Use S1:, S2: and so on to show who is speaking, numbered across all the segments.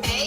S1: Hey,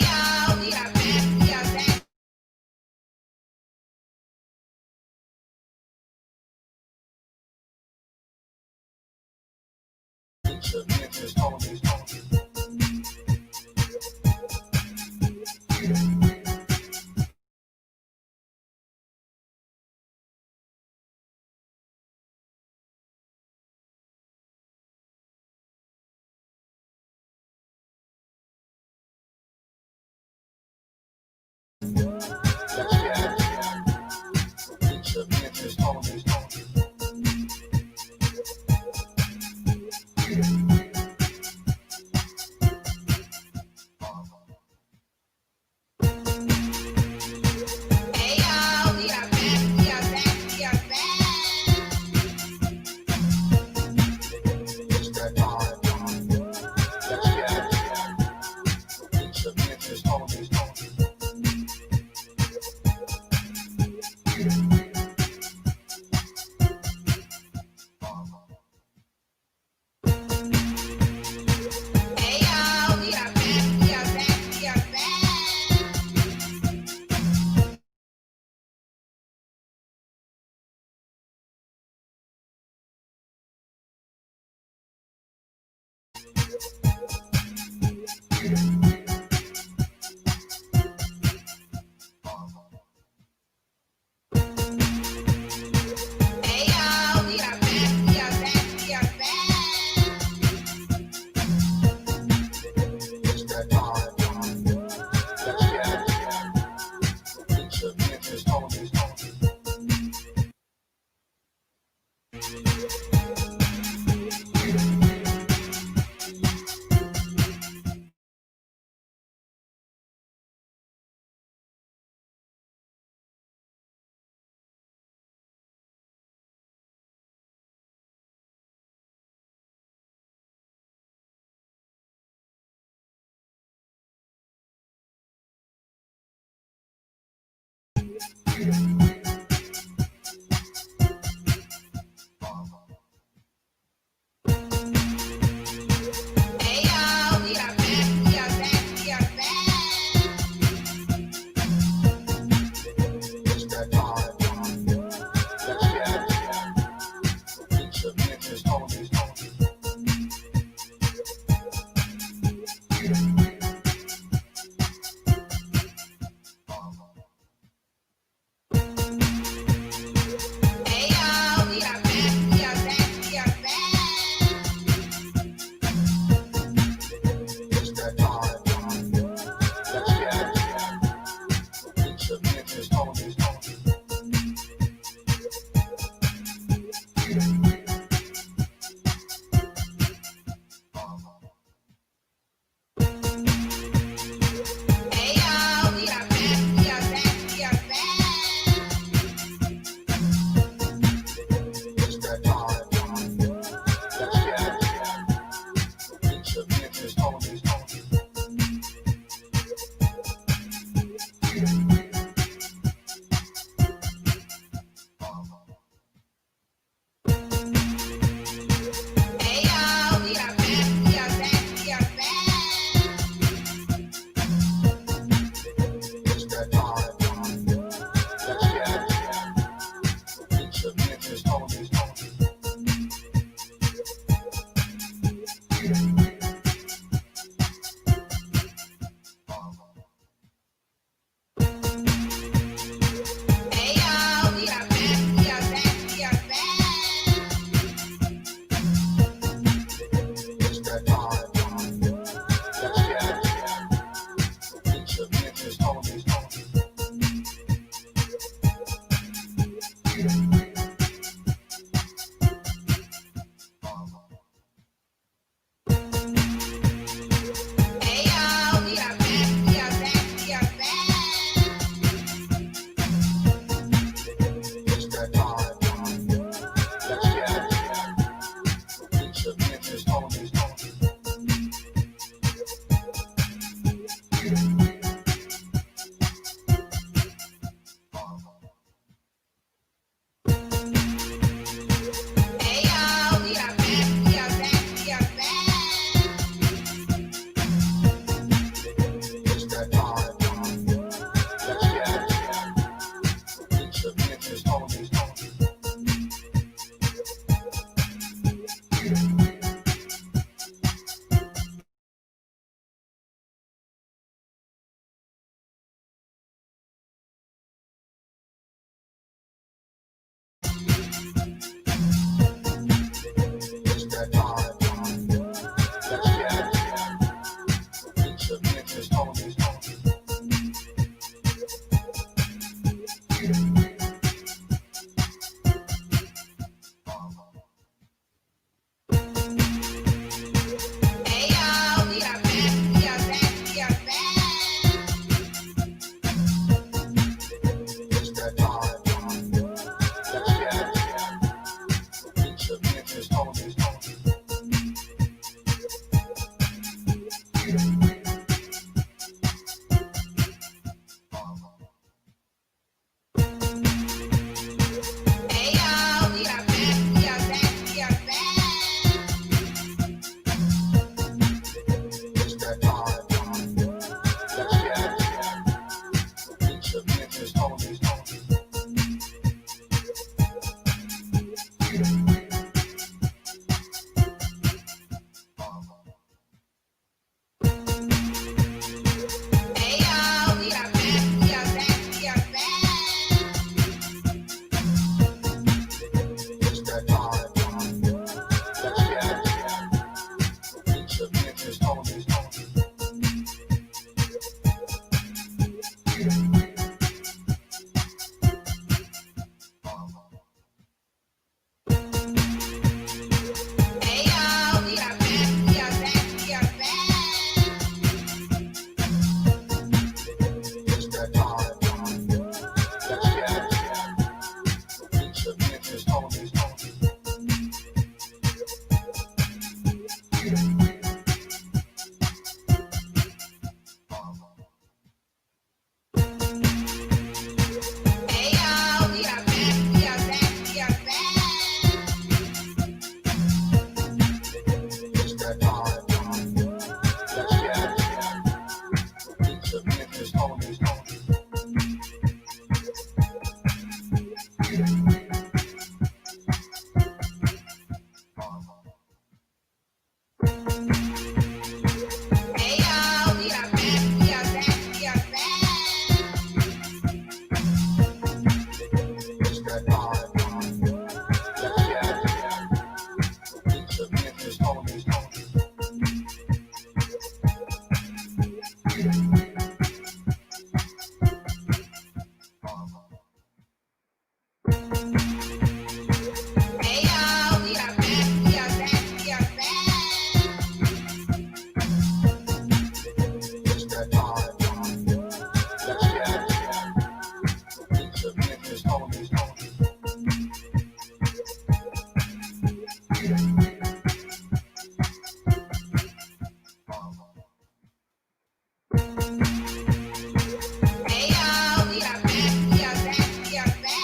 S1: Hey y'all, we are back, we are back, we are back.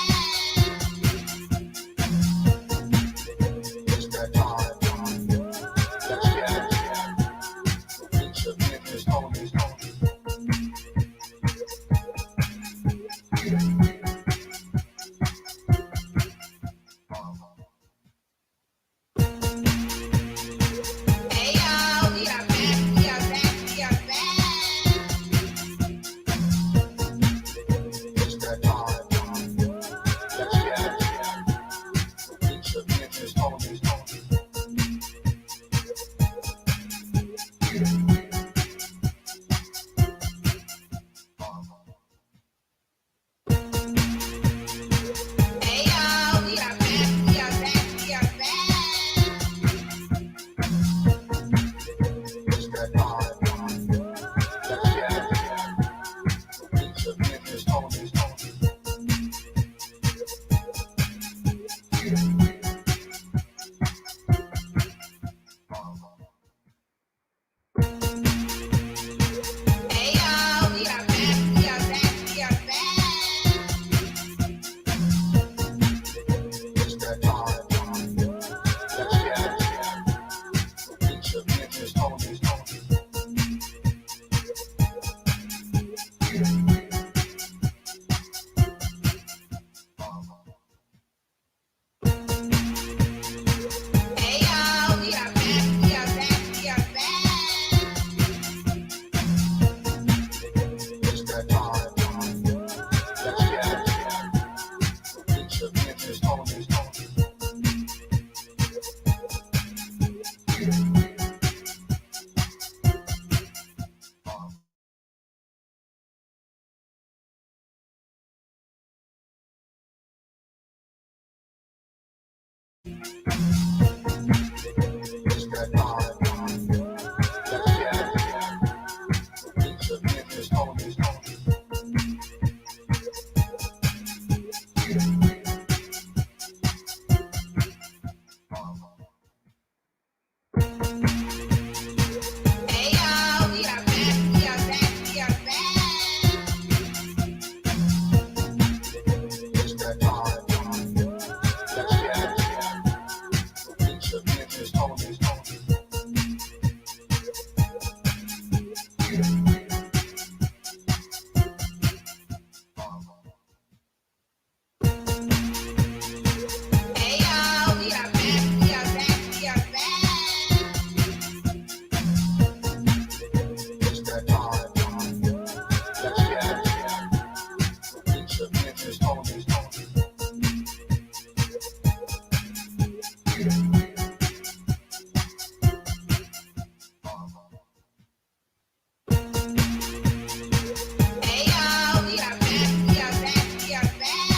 S2: It's that time. Let's get it. Lissha, Phyllis, Toni.
S1: Hey y'all, we are back, we are back, we are back.
S2: It's that time. Let's get it. Lissha, Phyllis, Toni.
S1: Hey y'all, we are back, we are back, we are back.
S2: It's that time. Let's get it. Lissha, Phyllis, Toni.
S1: Hey y'all, we are back, we are back, we are back.
S2: It's that time. Let's get it. Lissha, Phyllis, Toni.
S1: Hey y'all, we are back, we are back, we are back.
S2: It's that time. Let's get it. Lissha, Phyllis, Toni. It's that time. Let's get it. Lissha, Phyllis, Toni.
S1: Hey y'all, we are back, we are back, we are back.
S2: It's that time. Let's get it. Lissha, Phyllis, Toni.
S1: Hey y'all, we are back, we are back, we are back.
S2: It's that time. Let's get it. Lissha, Phyllis, Toni.
S1: Hey y'all, we are back, we are back, we are back.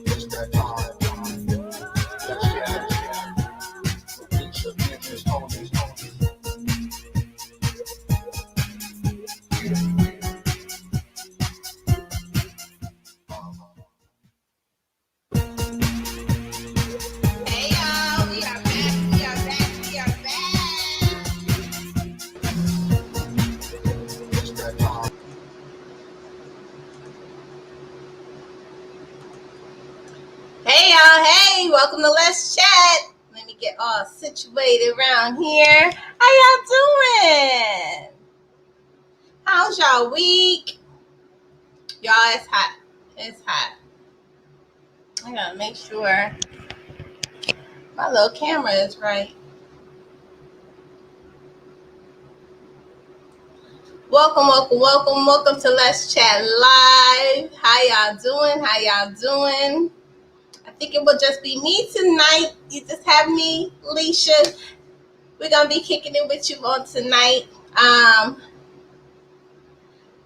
S2: It's that time. Let's get it. Lissha, Phyllis, Toni.
S1: Hey y'all, we are back, we are back, we are back.
S2: It's that time.
S1: Hey y'all, hey, welcome to Let's Chat. Let me get all situated around here. How y'all doing? How's y'all week? Y'all, it's hot. It's hot. I gotta make sure my little camera is right. Welcome to Let's Chat Live. How y'all doing? How y'all doing? I think it will just be me tonight. You just have me, Lissha. We're gonna be kicking it with you on tonight.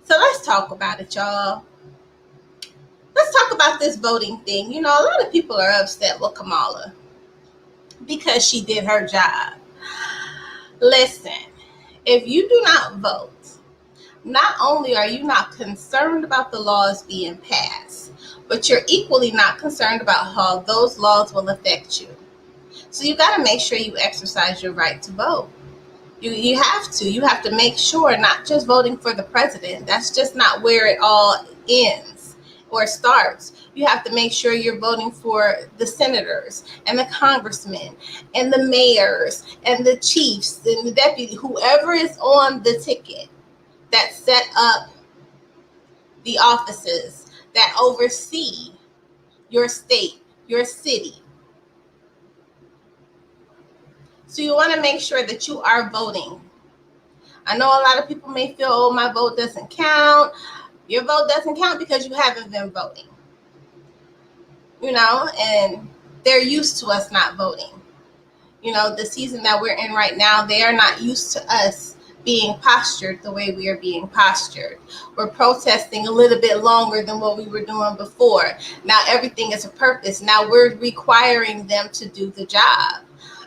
S1: So let's talk about it, y'all. Let's talk about this voting thing. You know, a lot of people are upset with Kamala because she did her job. Listen, if you do not vote, not only are you not concerned about the laws being passed, but you're equally not concerned about how those laws will affect you. So you got to make sure you exercise your right to vote. You have to make sure, not just voting for the president. That's just not where it all ends or starts. You have to make sure you're voting for the senators and the congressmen and the mayors and the chiefs and the deputy, whoever is on the ticket that set up the offices that oversee your state, your city. So you want to make sure that you are voting. I know a lot of people may feel, oh, my vote doesn't count. Your vote doesn't count because you haven't been voting. And they're used to us not voting. The season that we're in right now, they are not used to us being postured the way we are being postured. We're protesting a little bit longer than what we were doing before. Now everything is a purpose. Now we're requiring them to do the job.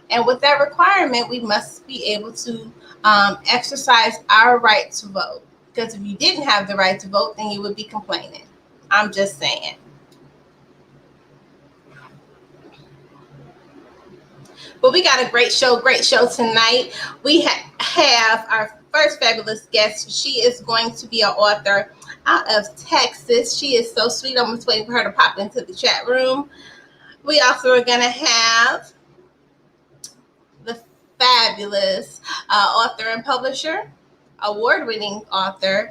S1: And with that requirement, we must be able to exercise our right to vote. Because if you didn't have the right to vote, then you would be complaining. I'm just saying. But we got a great show tonight. We have our first fabulous guest. She is going to be an author out of Texas. She is so sweet. I'm just waiting for her to pop into the chat room. We also are going to have the fabulous author and publisher, award-winning author,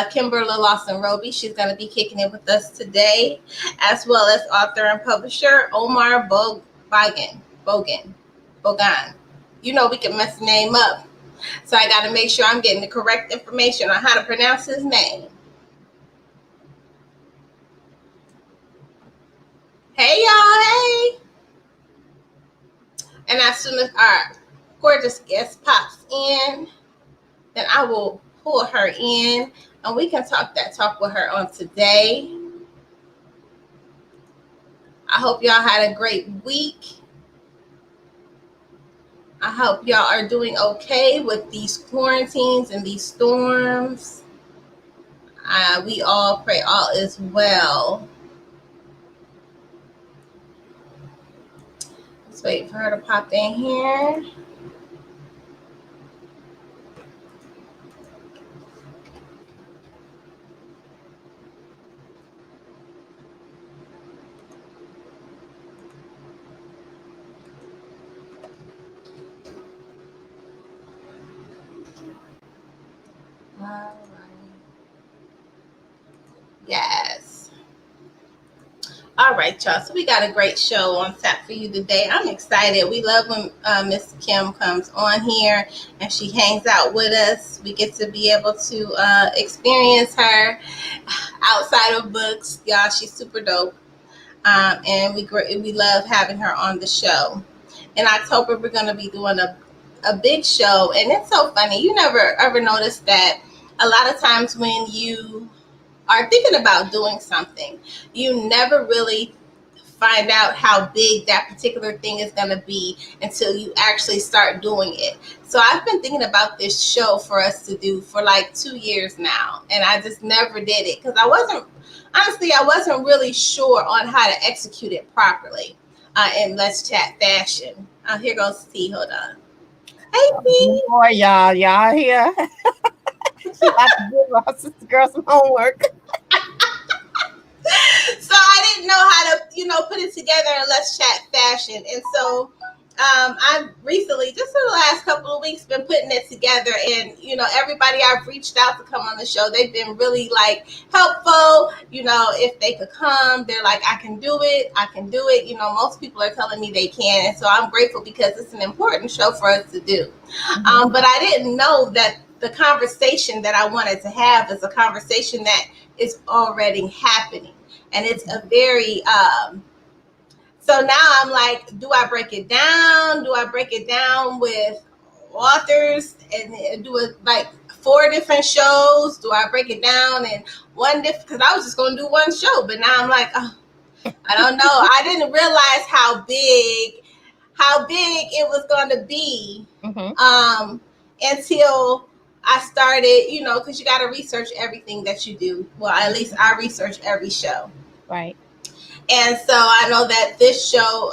S1: Kimberly Lawson Roby. She's going to be kicking it with us today, as well as author and publisher Omar Bogan. We can mess the name up. So I got to make sure I'm getting the correct information on how to pronounce his name. Hey, y'all. Hey. And as soon as our gorgeous guest pops in, then I will pull her in and we can talk with her on today. I hope y'all had a great week. I hope y'all are doing okay with these quarantines and these storms. We all pray all is well. Let's wait for her to pop in here. Yes. All right, y'all. So we got a great show on tap for you today. I'm excited. We love when Miss Kim comes on here and she hangs out with us. We get to be able to experience her outside of books. Y'all, she's super dope. And we love having her on the show. In October, we're going to be doing a big show. And it's so funny. You never ever noticed that a lot of times when you are thinking about doing something, you never really find out how big that particular thing is going to be until you actually start doing it. So I've been thinking about this show for us to do for like 2 years now, and I just never did it because I wasn't really sure on how to execute it properly in Let's Chat fashion. Here goes T. Hold on. Hey, T.
S3: Boy, y'all here. She about to give our sister girl some homework.
S1: So I didn't know how to, put it together in Let's Chat fashion. And so I've recently, just in the last couple of weeks, been putting it together. And, everybody I've reached out to come on the show, they've been really, helpful. If they could come, they're like, I can do it. Most people are telling me they can. And so I'm grateful because it's an important show for us to do. Mm-hmm. But I didn't know that the conversation that I wanted to have is a conversation that is already happening. And it's a very, so now I'm like, do I break it down? Do I break it down with authors and do it like 4 different shows? Do I break it down in one different, because I was just going to do one show, but now I'm like, oh, I don't know. I didn't realize how big it was going to be until I started, because you got to research everything that you do. Well, at least I research every show.
S3: Right.
S1: And so I know that this show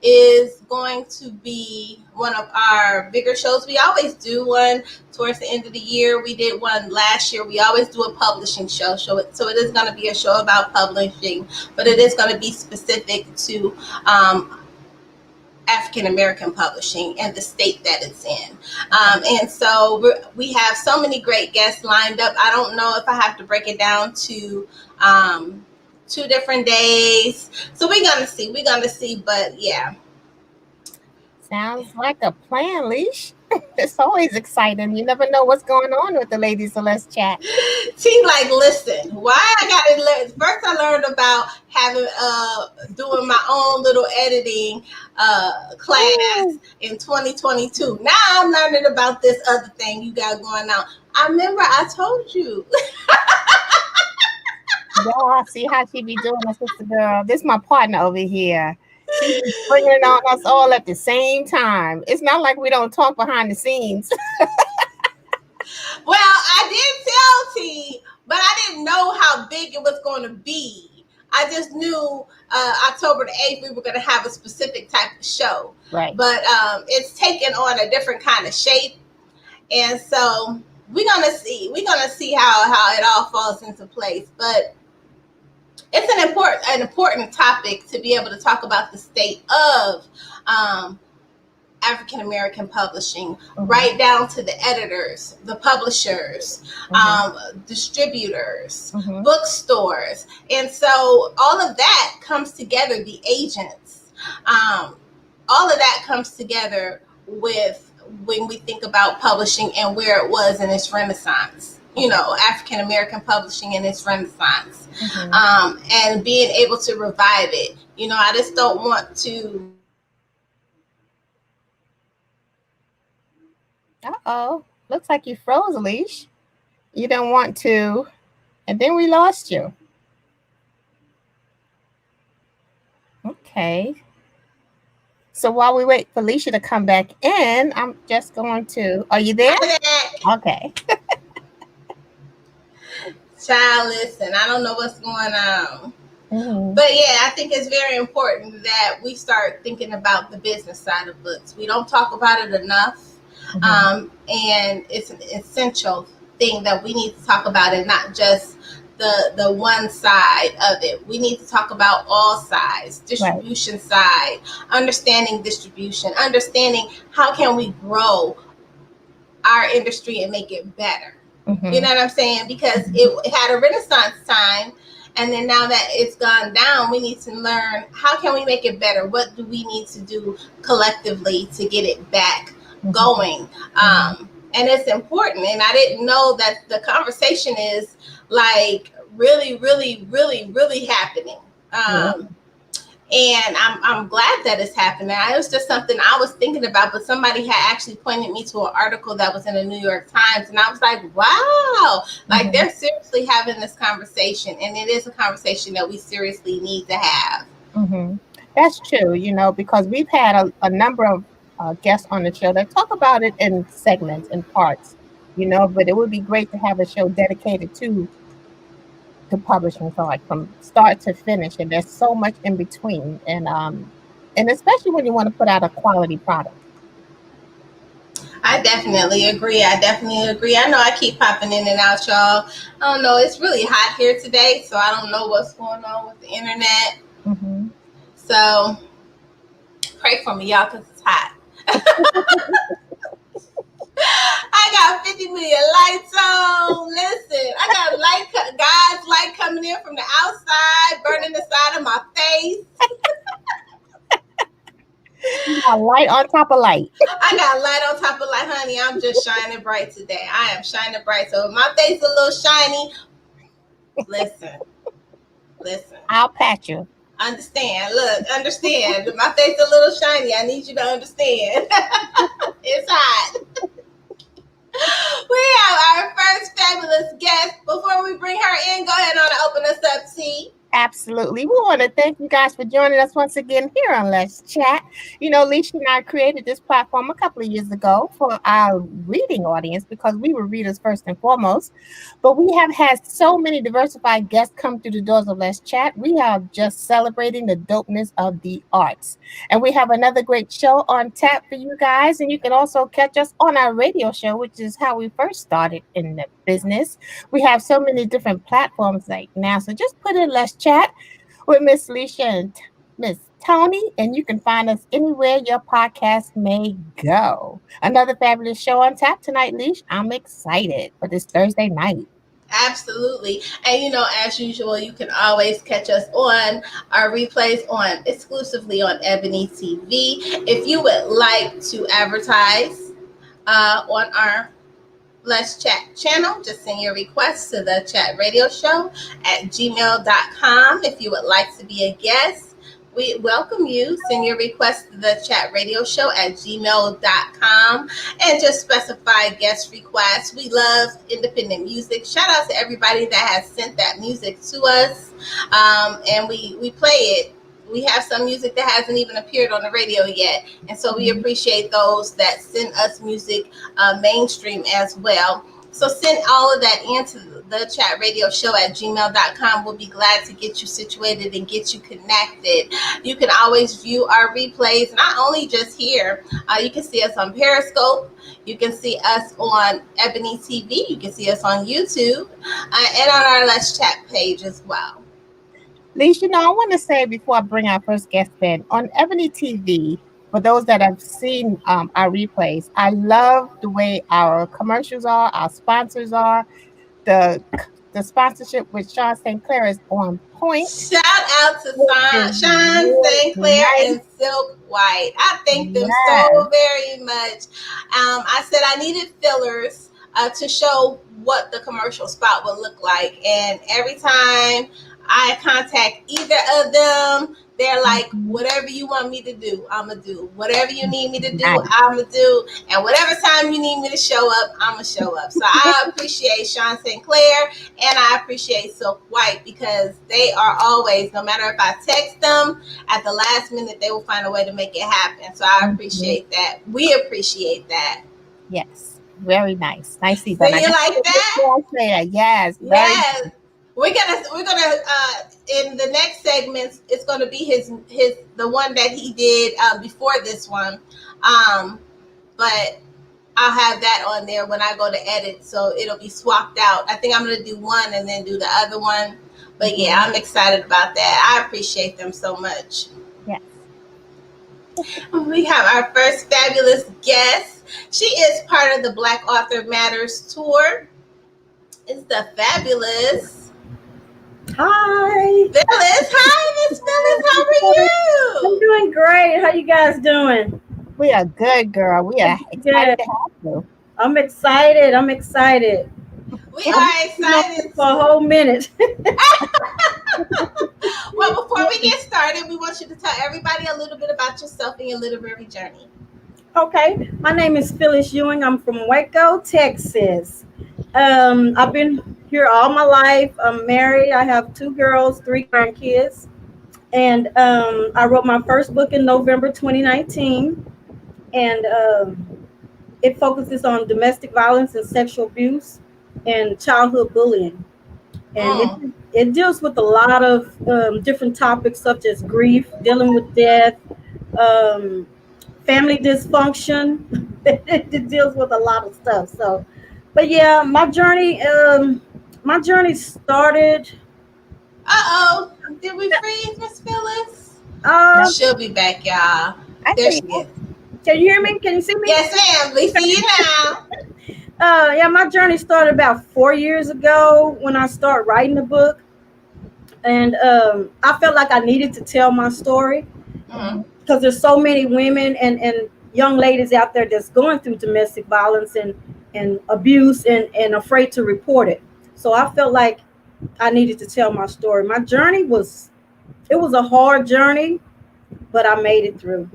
S1: is going to be one of our bigger shows. We always do one towards the end of the year. We did one last year. We always do a publishing show. So it is going to be a show about publishing, but it is going to be specific to African American publishing and the state that it's in. And so we have so many great guests lined up. I don't know if I have to break it down to 2 different days. So we're going to see. But yeah.
S3: Sounds like a plan, Leash. It's always exciting. You never know what's going on with the ladies, so let's chat.
S1: Seems like, listen, why I got it. First, I learned about having doing my own little editing class in 2022. Now I'm learning about this other thing you got going on. I remember I told you.
S3: Yeah, see how she be doing, my sister girl. This is my partner over here. She's bringing it on us all at the same time. It's not like we don't talk behind the scenes.
S1: Well, I did tell T, but I didn't know how big it was going to be. I just knew October the 8th we were going to have a specific type of show.
S3: Right.
S1: But it's taken on a different kind of shape. And so we're going to see. We're going to see how it all falls into place. But it's an important topic to be able to talk about the state of African American publishing, right down to the editors, the publishers, distributors, bookstores. And so all of that comes together, the agents, all of that comes together with when we think about publishing and where it was in its renaissance. You know, African American publishing in its renaissance, and being able to revive it. You know, I just don't want to.
S3: Uh-oh. Looks like you froze, Leash. You don't want to. And then we lost you. Okay. So while we wait for Lissha to come back in, I'm just going to. Are you there? Okay.
S1: Child, listen, I don't know what's going on. But yeah, I think it's very important that we start thinking about the business side of books. We don't talk about it enough. And it's an essential thing that we need to talk about, and not just the one side of it. We need to talk about all sides, distribution side, understanding distribution, understanding how can we grow our industry and make it better. You know what I'm saying? Because it had a renaissance time, and then now that it's gone down, we need to learn how can we make it better? What do we need to do collectively to get it back going? And it's important. And I didn't know that the conversation is like really, really, really, really happening. And I'm glad that it's happening. It was just something I was thinking about, but somebody had actually pointed me to an article that was in the New York Times, and I was like, wow, like they're seriously having this conversation, and it is a conversation that we seriously need to have.
S3: That's true, you know, because we've had a number of guests on the show that talk about it in segments and parts, you know, but it would be great to have a show dedicated to publishing, so like from start to finish, and there's so much in between, and especially when you want to put out a quality product.
S1: I definitely agree. I know I keep popping in and out, y'all. I don't know. It's really hot here today, so I don't know what's going on with the internet. So pray for me, y'all, because it's hot. I got 50 million lights on. Listen, I got God's light coming in from the outside, burning the side of my face.
S3: You got light on top of light.
S1: I got light on top of light, honey. I'm just shining bright today. I am shining bright. So if my face is a little shiny, listen.
S3: I'll patch you.
S1: Understand. Look, understand. My face is a little shiny. I need you to understand. It's hot. We have our first fabulous guest. Before we bring her in, go ahead on and open us up, T.
S3: Absolutely. Absolutely. We want to thank you guys for joining us once again here on Let's Chat. Lissha and I created this platform a couple of years ago for our reading audience because we were readers first and foremost. But we have had so many diversified guests come through the doors of Let's Chat. We are just celebrating the dopeness of the arts. And we have another great show on tap for you guys. And you can also catch us on our radio show, which is how we first started in the business. We have so many different platforms right now. So just put in Let's Chat with Miss Lissha and Miss Toni, and you can find us anywhere your podcast may go. Another fabulous show on tap tonight, Leash. I'm excited for this Thursday night.
S1: Absolutely. And as usual, you can always catch us on our replays exclusively on Ebony TV. If you would like to advertise on our Let's Chat channel, just send your requests to the chat radio show at gmail.com. If you would like to be a guest, we welcome you. Send your request to the chat radio show at gmail.com and just specify guest requests. We love independent music. Shout out to everybody that has sent that music to us. And we play it. We have some music that hasn't even appeared on the radio yet. And so we appreciate those that send us music mainstream as well. So send all of that into the chat radio show at gmail.com. We'll be glad to get you situated and get you connected. You can always view our replays, not only just here. You can see us on Periscope. You can see us on Ebony TV. You can see us on YouTube and on our Let's Chat page as well.
S3: Lissha, I want to say before I bring our first guest in, on Ebony TV, for those that have seen our replays, I love the way our commercials are, our sponsors are. The sponsorship with Sean St. Clair is on point.
S1: Shout out to Sean St. Clair and Silk White. I thank them so very much. I said I needed fillers to show what the commercial spot would look like. And every time I contact either of them, they're like, whatever you want me to do, I'm going to do. Whatever you need me to do, I'm going to do. And whatever time you need me to show up, I'm going to show up. So I appreciate Sean St. Clair and I appreciate Silk White because they are always, no matter if I text them, at the last minute, they will find a way to make it happen. So I appreciate that. We appreciate that.
S3: Yes. Very nice. Nicely
S1: done.
S3: So
S1: you like that?
S3: Yes.
S1: Yes. We're gonna in the next segments, it's gonna be the one that he did before this one. But I'll have that on there when I go to edit, so it'll be swapped out. I think I'm gonna do one and then do the other one. But yeah, I'm excited about that. I appreciate them so much.
S3: Yes.
S1: We have our first fabulous guest. She is part of the Black Author Matters tour. It's the fabulous
S4: Hi.
S1: Phyllis. Hi, Miss Phyllis. How are you?
S4: I'm doing great. How you guys doing?
S3: We are good, girl. We are excited to have you.
S4: I'm excited.
S1: We are excited
S4: for a whole minute.
S1: Well, before we get started, we want you to tell everybody a little bit about yourself and your literary journey.
S4: Okay. My name is Phyllis Ewing. I'm from Waco, Texas. I've been here all my life. I'm married. I have 2 girls, 3 grandkids. And I wrote my first book in November 2019. And it focuses on domestic violence and sexual abuse and childhood bullying. And it deals with a lot of different topics such as grief, dealing with death, family dysfunction. It deals with a lot of stuff. So, but yeah, my journey started.
S1: Did we freeze Miss Phyllis? She'll be back, y'all. There she is.
S4: Can you hear me? Can you see me?
S1: Yes, ma'am. We see you now.
S4: Yeah, my journey started about 4 years ago when I started writing the book. And I felt like I needed to tell my story because there's so many women and young ladies out there that's going through domestic violence and abuse and afraid to report it. So I felt like I needed to tell my story. My journey was a hard journey, but I made it through.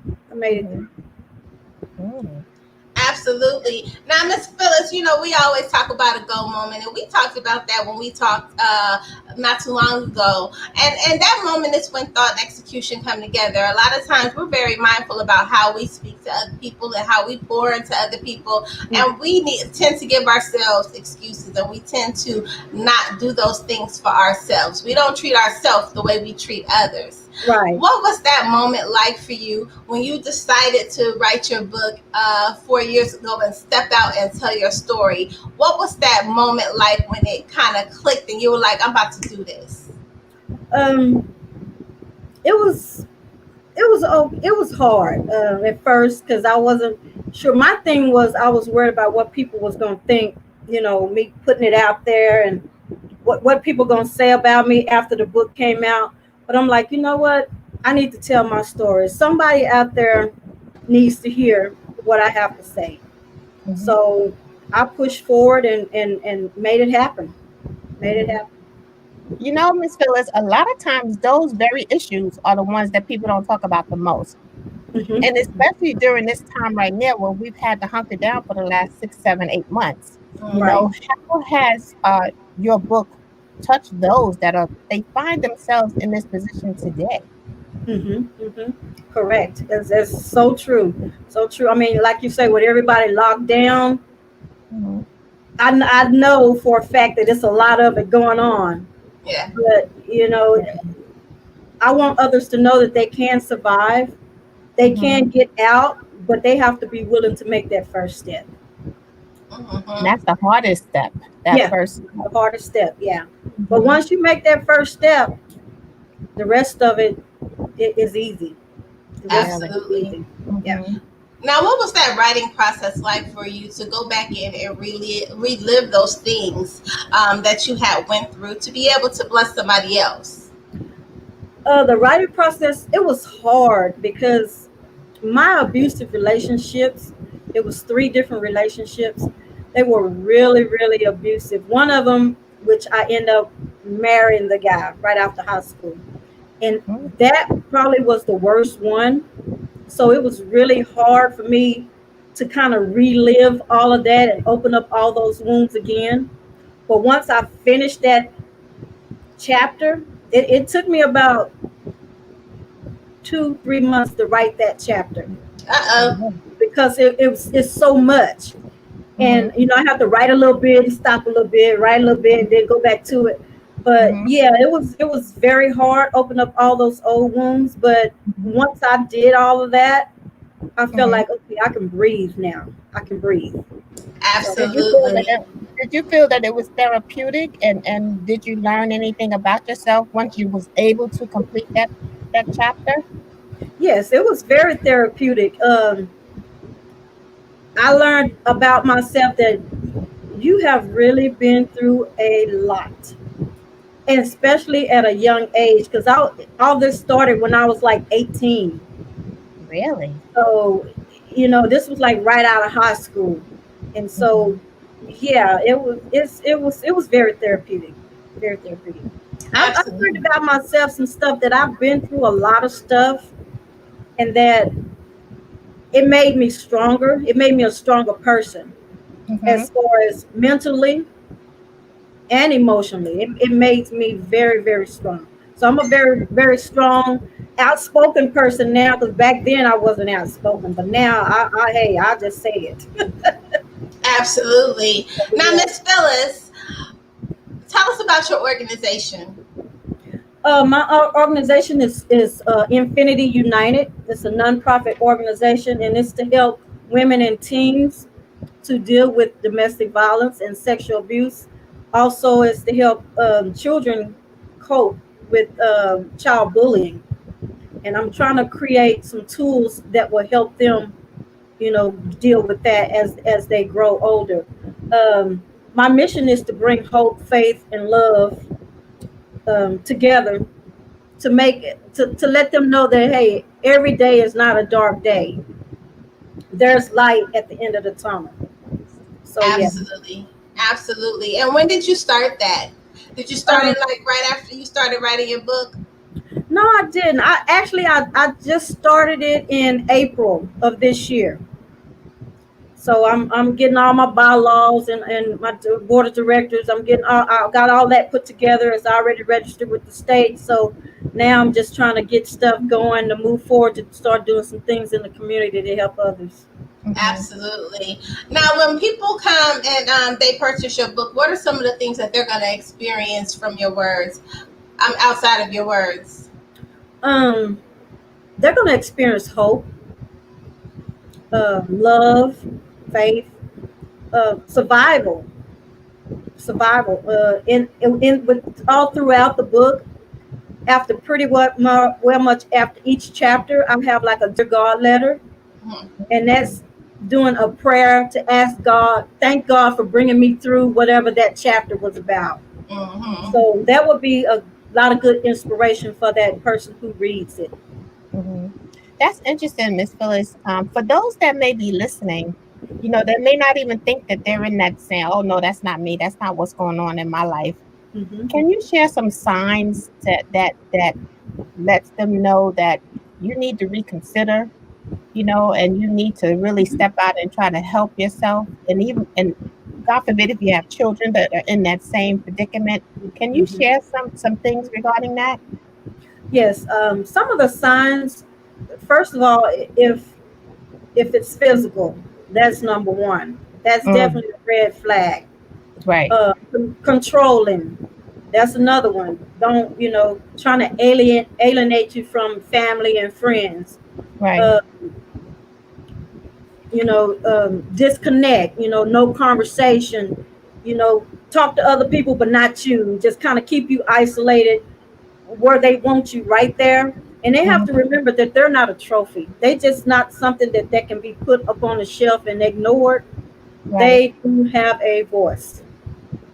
S1: Absolutely. Now, Miss Phyllis, we always talk about a go moment, and we talked about that when we talked not too long ago. And that moment is when thought and execution come together. A lot of times, we're very mindful about how we speak to other people and how we pour into other people, and we tend to give ourselves excuses, and we tend to not do those things for ourselves. We don't treat ourselves the way we treat others.
S4: Right.
S1: What was that moment like for you when you decided to write your book 4 years ago and step out and tell your story? What was that moment like when it kind of clicked and you were like, I'm about to do this?
S4: Um, it was it was hard at first because I wasn't sure. My thing was I was worried about what people was gonna think. Me putting it out there and what people gonna say about me after the book came out. But I'm like, you know what? I need to tell my story. Somebody out there needs to hear what I have to say. So I pushed forward and made it happen. Made it happen.
S3: Miss Phyllis, a lot of times those very issues are the ones that people don't talk about the most.
S4: Mhm.
S3: And especially during this time right now where we've had to hunker down for the last 6, 7, 8 months.
S4: Right.
S3: How has your book touched those they find themselves in this position today?
S4: Correct. That's so true. So true. I mean, like you say, with everybody locked down,
S3: Mhm.
S4: I know for a fact that it's a lot of it going on.
S1: Yeah.
S4: But I want others to know that they can survive. They can get out, but they have to be willing to make that first step.
S3: And
S1: Mm-hmm.
S3: that's the hardest step, that
S4: Yeah,
S3: first
S4: the hardest step. Yeah. But
S3: step.
S4: once you make that first step, the rest of it is easy. The rest of
S3: Really.
S4: it is
S1: Absolutely.
S4: easy. Yeah.
S3: Mhm.
S1: Now, what was that writing process like for you to go back in and relive those things that you had went through to be able to bless somebody else?
S4: The writing process, it was hard because my abusive relationships, it was three different relationships. They were really, really abusive. One of them, which I end up marrying the guy right after high school. And
S3: Mhm.
S4: that probably was the worst one. So it was really hard for me to kind of relive all of that and open up all those wounds again. But once I finished that chapter, it took me about 2, 3 months to write that chapter
S1: Uh-oh.
S4: because it's so much. And
S3: Mhm.
S4: I have to write a little bit and stop a little bit, write a little bit, and then go back to it. But
S3: Mhm.
S4: yeah, it was very hard, open up all those old wounds. But
S3: Mhm.
S4: once I did all of that, I felt
S3: Mhm.
S4: like, okay, I can breathe now. I can breathe. So
S3: Did you feel that
S1: Absolutely.
S3: it was therapeutic, and did you learn anything about yourself once you was able to complete that chapter?
S4: yes, it was very therapeutic. I learned about myself that you have really been through a lot, and especially at a young age, because all this started when I was like 18.
S3: Really?
S4: So, this was like right out of high school. And so,
S3: Mhm.
S4: yeah, it was very therapeutic. Very therapeutic. I learned
S1: Absolutely.
S4: about myself, some stuff that I've been through, a lot of stuff, and that it made me stronger. It made me a stronger person
S3: Mhm.
S4: as far as mentally and emotionally. It made me very, very strong. So I'm a very, very strong, outspoken person now. Because back then I wasn't outspoken, but now hey, I just say it.
S1: Absolutely. Now,
S4: Yeah.
S1: Miss Phyllis, tell us about your organization.
S4: My organization is Infinity United. It's a nonprofit organization, and it's to help women and teens to deal with domestic violence and sexual abuse. Also, it's to help children cope with child bullying. And I'm trying to create some tools that will help them, deal with that as they grow older. My mission is to bring hope, faith, and love together to make it to let them know that, hey, every day is not a dark day. There's light at the end of the tunnel. So yeah.
S1: Absolutely. Absolutely. And when did you start that? Did you start
S4: Um,
S1: it like right after you started writing your book?
S4: no, I didn't. I just started it in April of this year. So I'm getting all my bylaws and my board of directors. I got all that put together. It's already registered with the state. So now I'm just trying to get stuff going to move forward to start doing some things in the community to help others.
S3: Mhm.
S1: Absolutely. Now, when people come and they purchase your book, what are some of the things that they're going to experience from your words? Outside of your words.
S4: Um, they're gonna experience hope, love, faith, survival. In with all throughout the book. After pretty well much after each chapter, I have like a dear God letter,
S1: Mhm.
S4: and that's doing a prayer to ask God, thank God for bringing me through whatever that chapter was about.
S1: Mhm.
S4: So that would be a lot of good inspiration for that person who reads it.
S3: Mhm. That's interesting, Miss Phyllis. For those that may be listening, they may not even think that they're in that saying, "Oh no, that's not me. That's not what's going on in my life."
S4: Hmm.
S3: Can you share some signs that lets them know that you need to reconsider, and you need to really step out and try to help yourself, and God forbid if you have children that are in that same predicament. Can you
S4: Hmm.
S3: share some things regarding that?
S4: Yes, some of the signs. First of all, if it's physical, that's number one. That's
S3: Mm,
S4: definitely a red flag.
S3: right,
S4: Controlling, that's another one. Don't trying to alienate you from family and friends.
S3: right.
S4: Uh, Disconnect. No conversation. Talk to other people, but not you. Just kind of keep you isolated where they want you right there. And they have to
S3: Mhm,
S4: remember that they're not a trophy. They just not something that can be put up on the shelf and ignored.
S3: right.
S4: They do have a voice.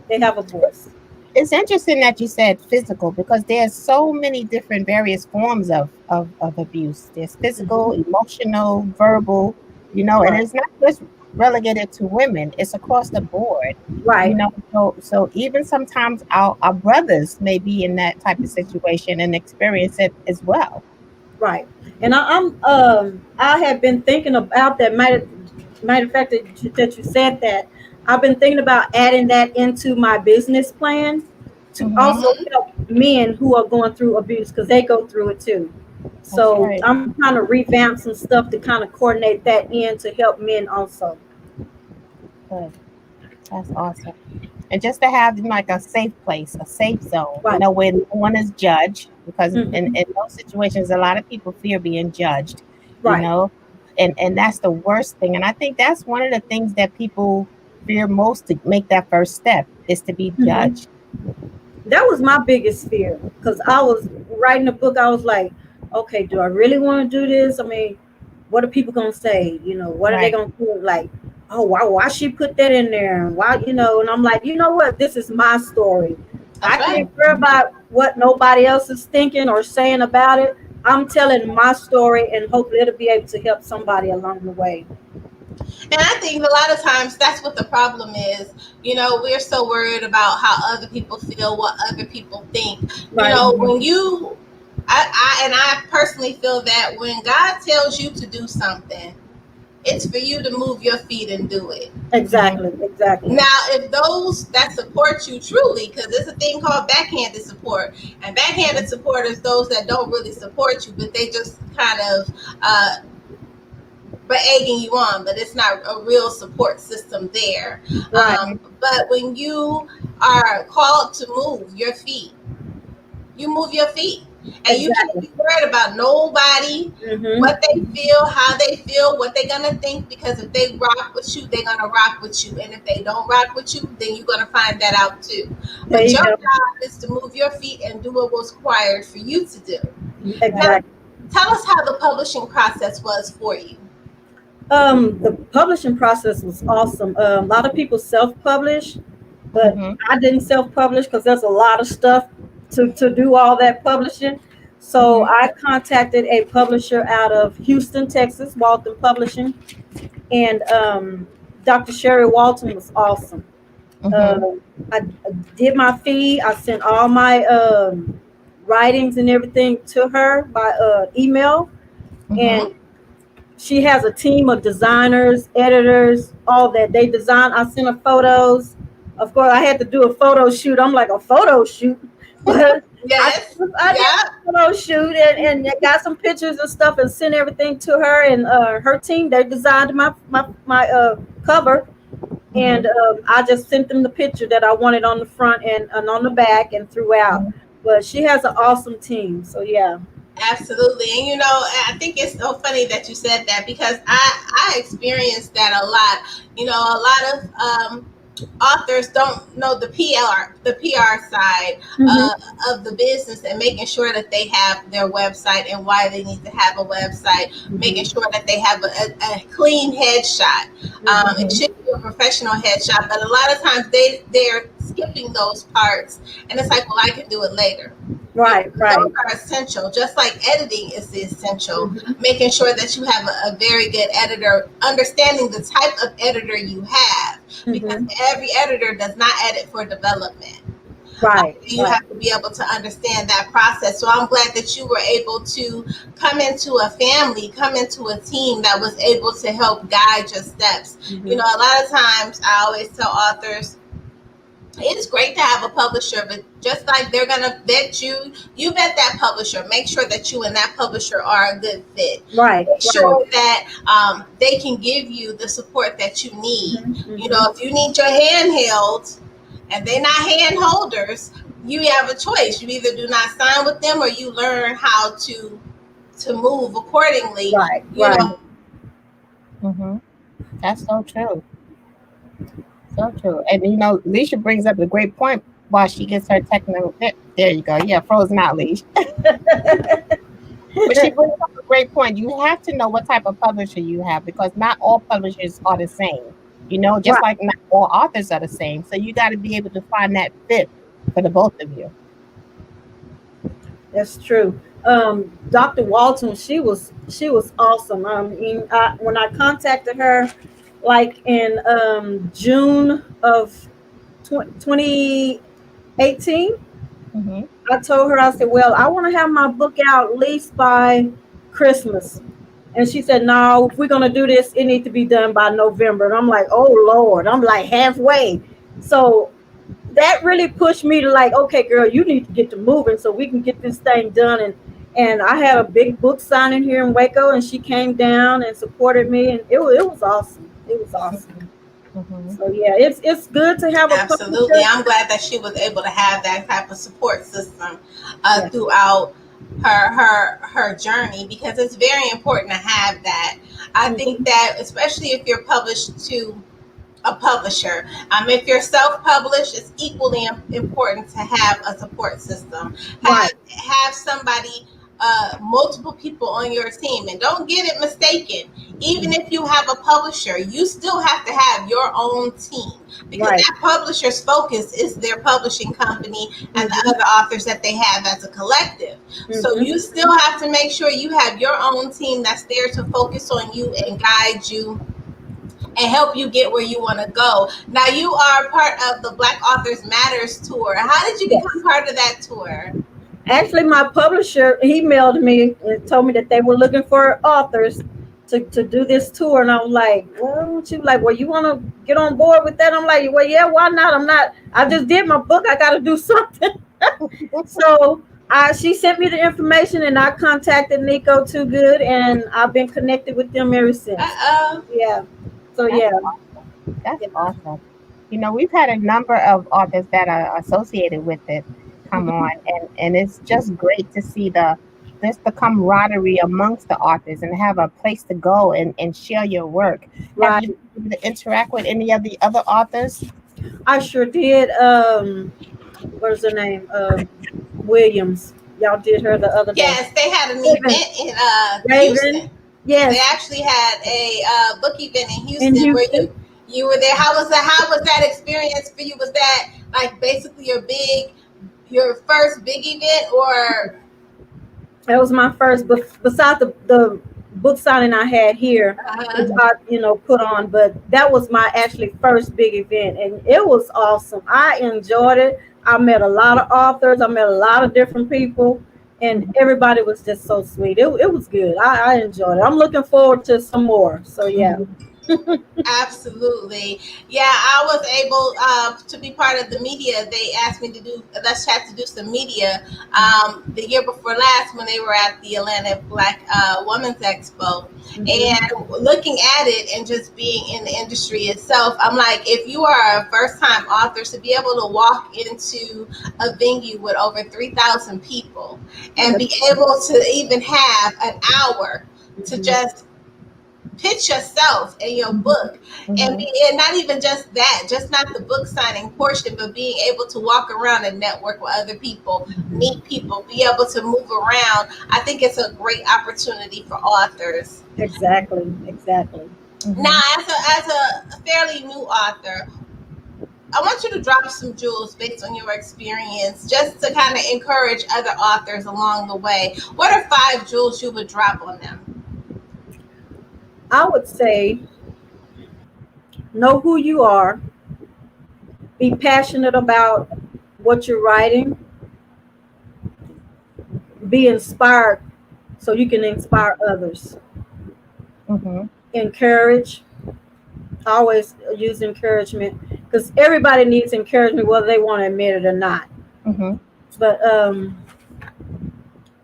S4: They have a voice.
S3: It's interesting that you said physical because there's so many different various forms of abuse. There's physical,
S4: Hmm.
S3: emotional, verbal, and
S4: Right.
S3: it's not just relegated to women, it's across the board.
S4: Right.
S3: So even sometimes our brothers may be in that type of situation and experience it as well.
S4: Right. And I have been thinking about that. Matter of fact, that you said that, I've been thinking about adding that into my business plan to
S3: Hmm.
S4: also
S1: Mhm.
S4: help men who are going through abuse because they go through it too.
S3: That's
S4: So
S3: right.
S4: I'm trying to revamp some stuff to kind of coordinate that in to help men also.
S3: Good. That's awesome. And just to have like a safe place, a safe zone,
S4: Right.
S3: where no one is judged, because in
S4: Hmm.
S3: those situations, a lot of people fear being judged, you
S4: Right.
S3: know, and that's the worst thing. And I think that's one of the things that people fear most to make that first step is to be
S4: Hmm.
S3: judged.
S4: That was my biggest fear because I was writing a book. I was like, okay, do I really want to do this? I mean, what are people gonna say? What are they
S3: Right.
S4: gonna do? Like, oh, why she put that in there? And why, and I'm like, you know what? This is my story. I
S1: That's right.
S4: can't worry about what nobody else is thinking or saying about it. I'm telling my story, and hopefully it'll be able to help somebody along the way.
S1: And I think a lot of times that's what the problem is. We're so worried about how other people feel, what other people think.
S4: Right.
S1: When I personally feel that when God tells you to do something, it's for you to move your feet and do it.
S3: Hmm.
S4: Exactly. Exactly.
S1: Now, if those that support you truly, because there's a thing called backhanded support, and backhanded support is those that don't really support you, but they just kind of uh, but egging you on, but it's not a real support system there.
S4: Right.
S1: But when you are called to move your feet, you move your feet. And you can't
S4: Exactly.
S1: be worried about nobody, what
S4: Hmm.
S1: they feel, how they feel, what they're gonna think, because if they rock with you, they're gonna rock with you. And if they don't rock with you, then you're gonna find that out too.
S4: There
S1: But
S4: you
S1: your
S4: go.
S1: job is to move your feet and do what was required for you to do. Now,
S3: Right.
S4: Exactly.
S1: tell us how the publishing process was for you.
S4: The publishing process was awesome. A lot of people self-publish, but
S3: Hmm.
S4: I didn't self-publish because there's a lot of stuff to do all that publishing. So
S3: Hmm.
S4: I contacted a publisher out of Houston, Texas, Walton Publishing, and Dr. Sherry Walton was awesome.
S3: Hmm.
S4: Uh, I did my fee. I sent all my writings and everything to her by email, and
S1: Hmm.
S4: She has a team of designers, editors, all that. They design. I sent her photos. Of course, I had to do a photo shoot. I'm like, a photo shoot, but I
S1: Yes.
S4: I did
S1: Yeah.
S4: a photo shoot and got some pictures and stuff and sent everything to her and her team. They designed my cover, and
S3: Mhm.
S4: I just sent them the picture that I wanted on the front and on the back and throughout.
S3: Mhm.
S4: But she has an awesome team. So yeah.
S1: Absolutely. And I think it's so funny that you said that because I experienced that a lot. A lot of authors don't know the PR side
S4: Hmm.
S1: of the business, and making sure that they have their website and why they need to have a website, making
S4: Hmm.
S1: sure that they have a clean headshot. It
S4: Hmm.
S1: should be a professional headshot, but a lot of times they're skipping those parts, and it's like, well, I can do it later.
S4: Right,
S1: Those
S4: right.
S1: are essential, just like editing is essential.
S4: Hmm.
S1: Making sure that you have a very good editor, understanding the type of editor you have, because
S4: Hmm.
S1: every editor does not edit for development.
S4: Right,
S1: You
S4: right.
S1: have to be able to understand that process. So I'm glad that you were able to come into a family, come into a team that was able to help guide your steps.
S4: Hmm.
S1: A lot of times I always tell authors, it's great to have a publisher, but just like they're gonna vet you, you vet that publisher. Make sure that you and that publisher are a good fit.
S4: Right,
S1: Make
S4: right.
S1: sure that they can give you the support that you need.
S4: Hmm. Hmm.
S1: If you need your hand held and they're not hand holders, you have a choice. You either do not sign with them or you learn how to move accordingly.
S4: Right,
S1: You
S4: right.
S1: know,
S3: Mhm. That's so true. So true. And Lissha brings up a great point while she gets her technical. There you go. Yeah, frozen out, Lissha. But she brings up a great point. You have to know what type of publisher you have because not all publishers are the same. Just
S4: Right.
S3: like not all authors are the same. So you got to be able to find that fit for the both of you.
S4: That's true. Dr. Walton, she was awesome. When I contacted her, like in June of 2018,
S3: Hmm.
S4: I told her, I said, well, I want to have my book out at least by Christmas. And she said, no, if we're going to do this, it needs to be done by November. And I'm like, oh, Lord, I'm like halfway. So that really pushed me to like, okay, girl, you need to get to moving so we can get this thing done. And I had a big book signing here in Waco, and she came down and supported me, and it was awesome. It was awesome.
S3: Hmm.
S4: So yeah, it's good to have a
S1: absolutely.
S4: publisher.
S1: I'm glad that she was able to have that type of support system
S4: Yeah.
S1: throughout her journey, because it's very important to have that. I think
S4: Mhm.
S1: that especially if you're published to a publisher, if you're self-published, it's equally important to have a support system.
S4: Right.
S1: Have somebody, multiple people on your team, and don't get it mistaken. Even if you have a publisher, you still have to have your own team, because
S4: Right.
S1: that publisher's focus is their publishing company and the
S4: Hmm.
S1: other authors that they have as a collective. So
S4: Hmm.
S1: you still have to make sure you have your own team that's there to focus on you and guide you and help you get where you want to go. Now, you are part of the Black Authors Matters tour. How did you become
S4: Yes.
S1: part of that tour?
S4: Actually, my publisher emailed me and told me that they were looking for authors to do this tour. And I was like, well, she was like, well, you want to get on board with that? I'm like, well, yeah, why not? I just did my book. I got to do something. So she sent me the information and I contacted Nico Too Good and I've been connected with them ever since.
S1: Uh-oh.
S4: Yeah. So
S3: That's
S4: yeah.
S3: awesome. That's
S4: Yeah.
S3: awesome. We've had a number of authors that are associated with it come on, and it's just great to see the camaraderie amongst the authors and have a place to go and share your work. Have
S4: Right.
S3: you been able to interact with any of the other authors?
S4: I sure did. What is her name? Williams. Y'all did her the other day.
S1: Yes, they had an
S4: Raven.
S1: event in
S4: Raven.
S1: Houston. They
S4: Yes.
S1: actually had a book event in
S4: In
S1: Houston where
S4: Houston.
S1: you were there. How was that experience for you? Was that like basically your first big event, or
S4: That was my first, but besides the book signing I had here, which
S1: uh,
S4: I put on, but that was my actually first big event, and it was awesome. I enjoyed it. I met a lot of authors. I met a lot of different people, and everybody was just so sweet. It was good. I enjoyed it. I'm looking forward to some more. So yeah.
S3: Mhm.
S1: Absolutely. Yeah, I was able to be part of the media. They asked me to do, let's chat to do some media the year before last when they were at the Atlanta Black Women's Expo.
S4: Mhm.
S1: And looking at it and just being in the industry itself, I'm like, if you are a first time author, to be able to walk into a venue with over 3,000 people and
S4: Yes.
S1: be able to even have an hour to
S4: Mhm.
S1: just pitch yourself and your book, and
S3: Mhm.
S1: be, and not even just that, just not the book signing portion, but being able to walk around and network with other people, meet people, be able to move around. I think it's a great opportunity for authors.
S4: Exactly. Exactly.
S1: Now,
S3: Mhm.
S1: as a fairly new author, I want you to drop some jewels based on your experience, just to kind of encourage other authors along the way. What are 5 jewels you would drop on them?
S4: I would say know who you are, be passionate about what you're writing, be inspired so you can inspire others.
S3: Mhm.
S4: Encourage, always use encouragement because everybody needs encouragement whether they want to admit it or not.
S3: Mhm.
S4: But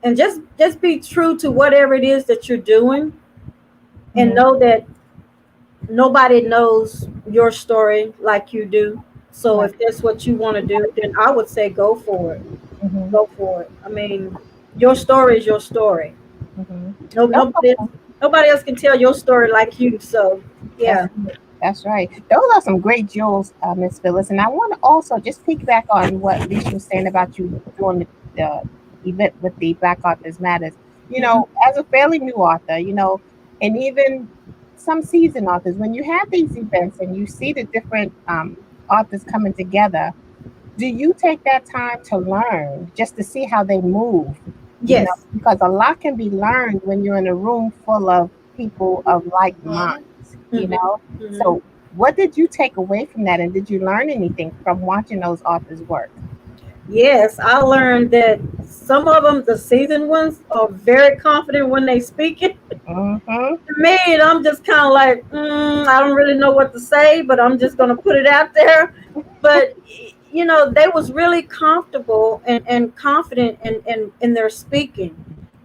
S4: and just be true to whatever it is that you're doing and
S3: Mhm.
S4: know that nobody knows your story like you do. So
S3: Right.
S4: if that's what you want to do, then I would say go for it.
S3: Mhm.
S4: Go for it. I mean, your story is your story.
S3: Mhm.
S4: No,
S3: Those
S4: nobody else can tell your story like you. So
S3: That's
S4: yeah.
S3: right. That's right. Those are some great jewels, Miss Phyllis. And I want to also just piggyback on what Lissha was saying about you doing the event with the Black Authors Matters.
S4: Mhm.
S3: As a fairly new author, and even some seasoned authors, when you have these events and you see the different authors coming together, do you take that time to learn just to see how they move?
S4: Yes.
S3: Because a lot can be learned when you're in a room full of people of like
S1: Mhm.
S3: minds,
S4: Mhm. Mhm.
S3: So, what did you take away from that? And did you learn anything from watching those authors work?
S4: Yes, I learned that some of them, the seasoned ones, are very confident when they speak it.
S3: Mm-hmm.
S4: Me, I'm just kind of like, I don't really know what to say, but I'm just gonna put it out there. But they was really comfortable and confident in their speaking,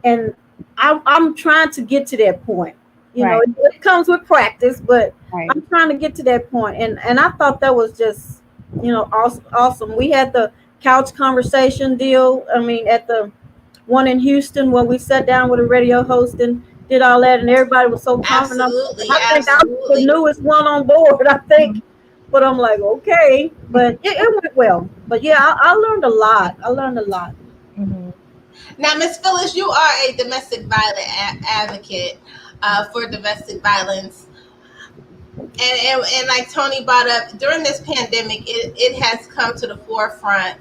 S4: and I'm trying to get to that point.
S3: Right,
S4: It comes with practice, but
S3: right.
S4: I'm trying to get to that point, and I thought that was just awesome. Awesome. We had the couch conversation deal. I mean, at the one in Houston where we sat down with a radio host and did all that, and everybody was so confident.
S1: Absolutely,
S4: I think I was the
S1: absolutely.
S4: newest one on board. I
S3: Mhm.
S4: think, but I'm like, okay, but it went well. But yeah, I learned a lot. I learned a lot.
S3: Mhm.
S1: Now, Miss Phyllis, you are a domestic violence advocate for domestic violence. And like Toni brought up, during this pandemic, it has come to the forefront.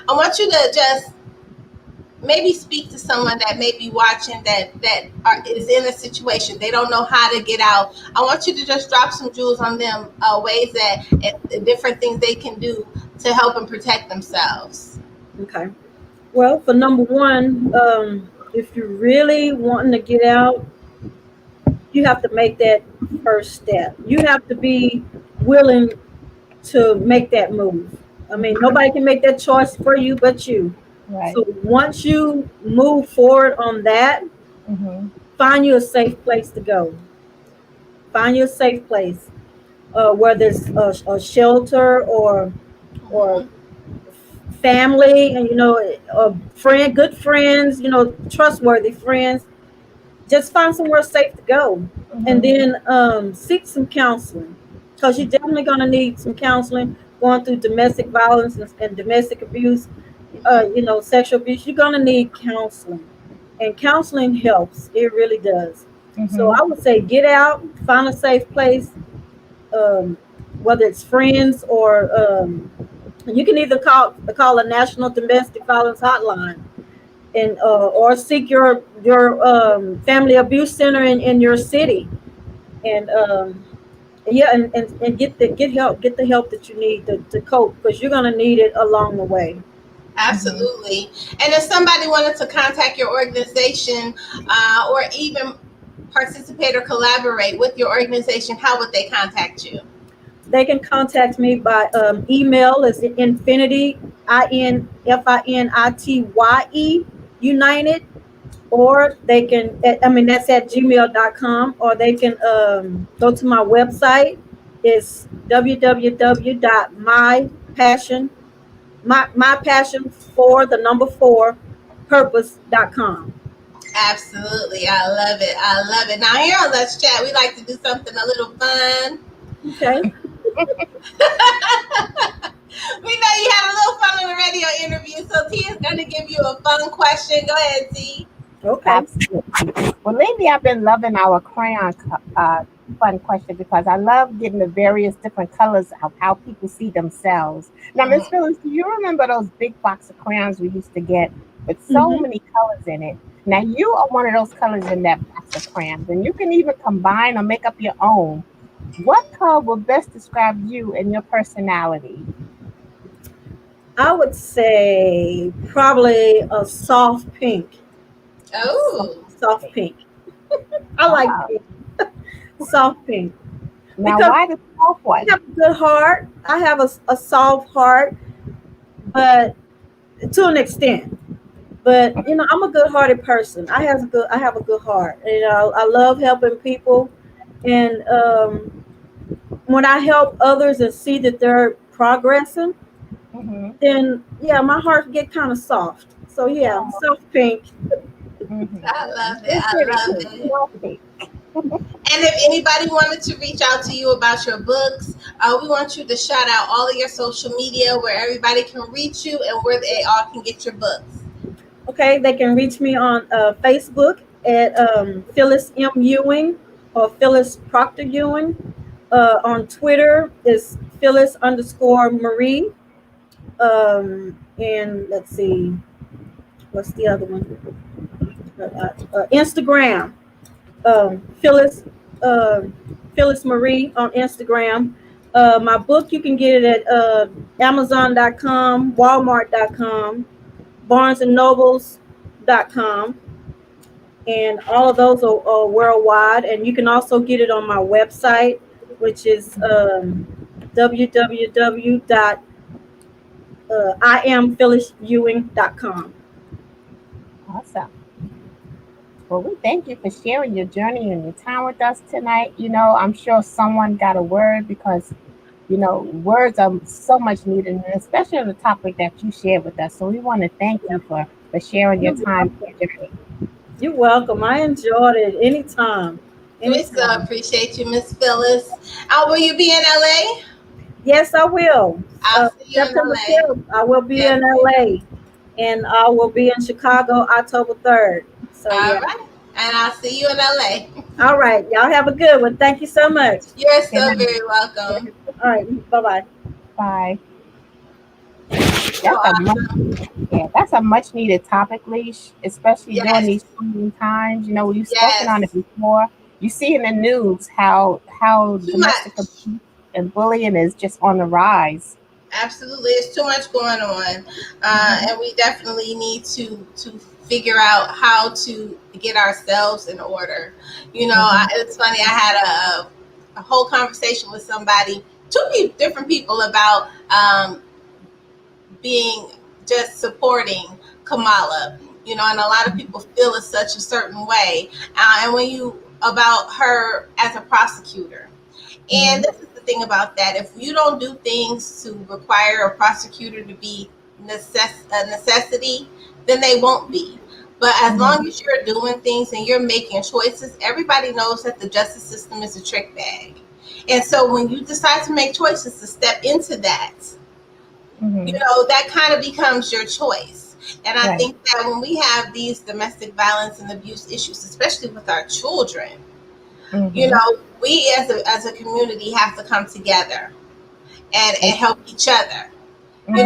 S1: I want you to just maybe speak to someone that may be watching is in a situation they don't know how to get out. I want you to just drop some jewels on them, ways that and different things they can do to help and protect themselves.
S4: Okay. Well, for number one, if you're really wanting to get out, you have to make that first step. You have to be willing to make that move. I mean,
S3: Mhm.
S4: nobody can make that choice for you but you.
S3: Right.
S4: So once you move forward on that,
S3: Mhm.
S4: find you a safe place to go. Find you a safe place, whether it's a shelter or
S1: Hmm.
S4: family, and good friends, trustworthy friends. Just find somewhere safe to go, and
S3: Mhm.
S4: then seek some counseling, because you're definitely going to need some counseling going through domestic violence and domestic abuse, sexual abuse. You're going to need counseling, and counseling helps. It really does. So
S3: Mhm.
S4: I would say get out, find a safe place, um, whether it's friends or you can either call a national domestic violence hotline, and or seek your family abuse center in your city, and yeah, and get the help that you need to cope, because you're gonna need it along the way.
S1: Absolutely. And if somebody wanted to contact your organization or even participate or collaborate with your organization, how would they contact you?
S4: They can contact me by email. It's infinity, INFINITYE, United, or they can, I mean, that's at gmail.com, or they can go to my website. It's www.mypassion, my passion for the number four purpose.com.
S1: Absolutely. I love it. I love it. Now, here on Let's Chat, we like to do something a little fun.
S4: Okay.
S1: We know you had a little fun on the radio interview, so T is going to give you a fun question. Go ahead, T.
S4: Okay.
S3: Absolutely. Well, lately I've been loving our crayon fun question because I love getting the various different colors of how people see themselves. Now, Miss Phyllis, do you remember those big box of crayons we used to get with so many colors in it? Now, you are one of those colors in that box of crayons, and you can even combine or make up your own. What color will best describe you and your personality?
S4: I would say probably a soft pink.
S1: Oh.
S4: Soft pink. I like
S3: Wow.
S4: pink. Soft pink.
S3: Now,
S4: Because
S3: why the soft one?
S4: I have a good heart. I have a soft heart, but to an extent. But I'm a good-hearted person. I have a good heart. I love helping people, and when I help others and see that they're progressing,
S3: Mhm,
S4: then yeah, my heart get kind of soft. So yeah, soft pink.
S3: mhm.
S1: I love it.
S3: It's
S1: I
S3: pretty
S1: love
S3: cute.
S1: it.
S3: Healthy.
S1: And if anybody wanted to reach out to you about your books, we want you to shout out all of your social media where everybody can reach you and where they all can get your books.
S4: Okay, they can reach me on Facebook at Phyllis M Ewing or Phyllis Proctor-Ewing. On Twitter is Phyllis underscore Marie. And let's see, what's the other one? Instagram, Phyllis, uh, Phyllis Marie on Instagram. My book, you can get it at Amazon.com, Walmart.com, BarnesandNobles.com, and all of those are worldwide. And you can also get it on my website, which is www.IamPhyllisEwing.com.
S3: Awesome. Well, we thank you for sharing your journey and your time with us tonight. I'm sure someone got a word because, words are so much needed, and especially on the topic that you shared with us. So we want to thank you for sharing your time and your journey.
S4: You're welcome. I enjoyed it anytime.
S1: We so
S4: Anytime.
S1: appreciate you, Miss Phyllis. Will you be in LA?
S4: Yes, I will.
S1: I'll see you in
S4: September
S1: LA.
S4: 5th, I will be
S1: Yes.
S4: in LA. And I will be in Chicago October 3rd. So,
S1: All
S4: yeah.
S1: right. And I'll see you in LA.
S4: All right. Y'all have a good one. Thank you so much.
S1: You're so
S3: Good night.
S1: very welcome.
S4: All right. Bye-bye.
S3: Bye.
S1: So
S3: That's a much needed topic, Leash, especially during
S1: yes,
S3: these trying times. We've spoken on it
S1: yes.
S3: before. You see in the news how
S1: Too
S3: domestic
S1: much.
S3: abuse and bullying is just on the rise.
S1: Absolutely, it's too much going on, and we definitely need to figure out how to get ourselves in order. It's funny. I had a whole conversation with somebody, different people about being just supporting Kamala. And a lot of people feel it's such a certain way, and when you about her as a prosecutor. And this is the thing about that. If you don't do things to require a prosecutor to be a necessity, then they won't be. But as long as you're doing things and you're making choices, everybody knows that the justice system is a trick bag. And so when you decide to make choices to step into that, that kind of becomes your choice. And I think that when we have these domestic violence and abuse issues, especially with our children, we as a community have to come together and help each other. Your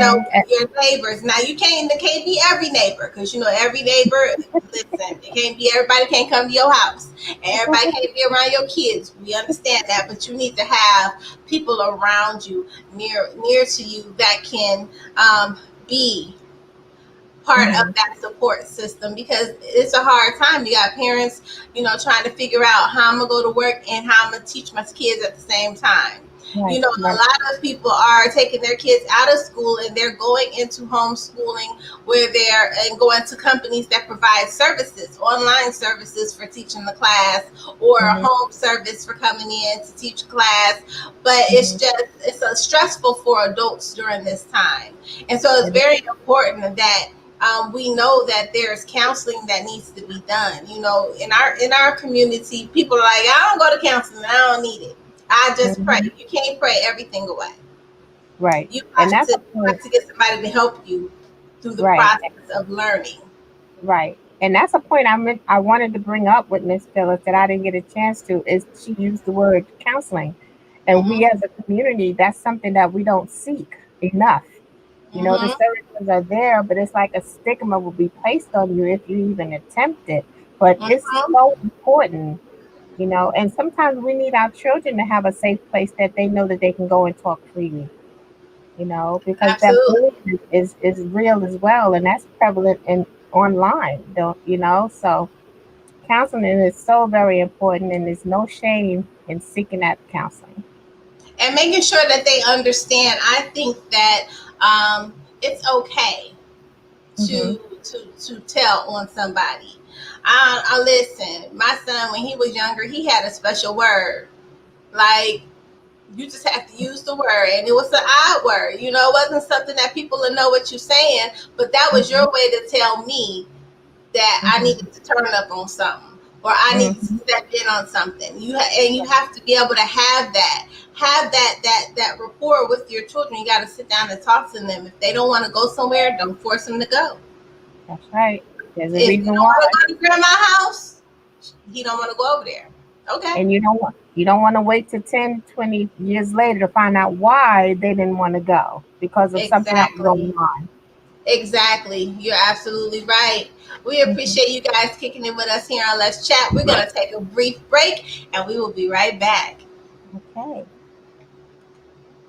S1: neighbors. Now it can't be every neighbor, because every neighbor. Listen, it can't be everybody can't come to your house, and everybody can't be around your kids. We understand that, but you need to have people around you, near to you, that can be part of that support system, because it's a hard time. You got parents, trying to figure out how I'm gonna go to work and how I'm gonna teach my kids at the same time.
S3: Right,
S1: A
S3: right.
S1: lot of people are taking their kids out of school and they're going into homeschooling, where they're and going to companies that provide services, online services for teaching the class, or a
S3: Mhm,
S1: home service for coming in to teach class. But
S3: mhm.
S1: it's stressful for adults during this time. And so it's
S3: It is.
S1: very important that we know that there's counseling that needs to be done. In our community, people are like, I don't go to counseling, I don't need it. I just pray.
S3: Mhm.
S1: You can't pray everything away.
S3: Right.
S1: You
S3: And
S1: have
S3: that's
S1: to
S3: a
S1: you
S3: point.
S1: have to get somebody to help you through the
S3: Right.
S1: process of learning.
S3: Right. And that's a point I wanted to bring up with Miss Phyllis that I didn't get a chance to, is she used the word counseling. And we
S1: Mhm.
S3: as a community, that's something that we don't seek enough. The
S1: Mhm.
S3: services are there, but it's like a stigma will be placed on you if you even attempt it. But it's
S1: Mhm.
S3: so important, and sometimes we need our children to have a safe place that they know that they can go and talk freely, because that
S1: Absolutely.
S3: bullying is real as well, and that's prevalent in online, don't so counseling is so very important, and there's no shame in seeking that counseling.
S1: And making sure that they understand. I think that it's okay
S3: Mm-hmm.
S1: to tell on somebody. I listen. My son, when he was younger, he had a special word. Like, you just have to use the word, and it was an odd word. It wasn't something that people would know what you're saying, but that was
S3: Mm-hmm.
S1: your way to tell me that I
S3: Mm-hmm.
S1: needed to turn up on something, or I needed to
S3: Mm-hmm.
S1: step in on something. You have to be able to have that rapport with your children. You got to sit down and talk to them. If they don't want to go somewhere, don't force them to go.
S3: That's right. There's a
S1: If you
S3: reason
S1: don't
S3: why.
S1: want to go to grandma's house, he don't want to go over there. Okay.
S3: And you don't want to wait to 10, 20 years later to find out why they didn't want to go because of something that was
S1: Exactly.
S3: going on.
S1: Exactly. You're absolutely right. We
S3: Hmm.
S1: appreciate you guys kicking in with us here on Let's Chat. We're going to take a brief break and we will be right back.
S3: Okay.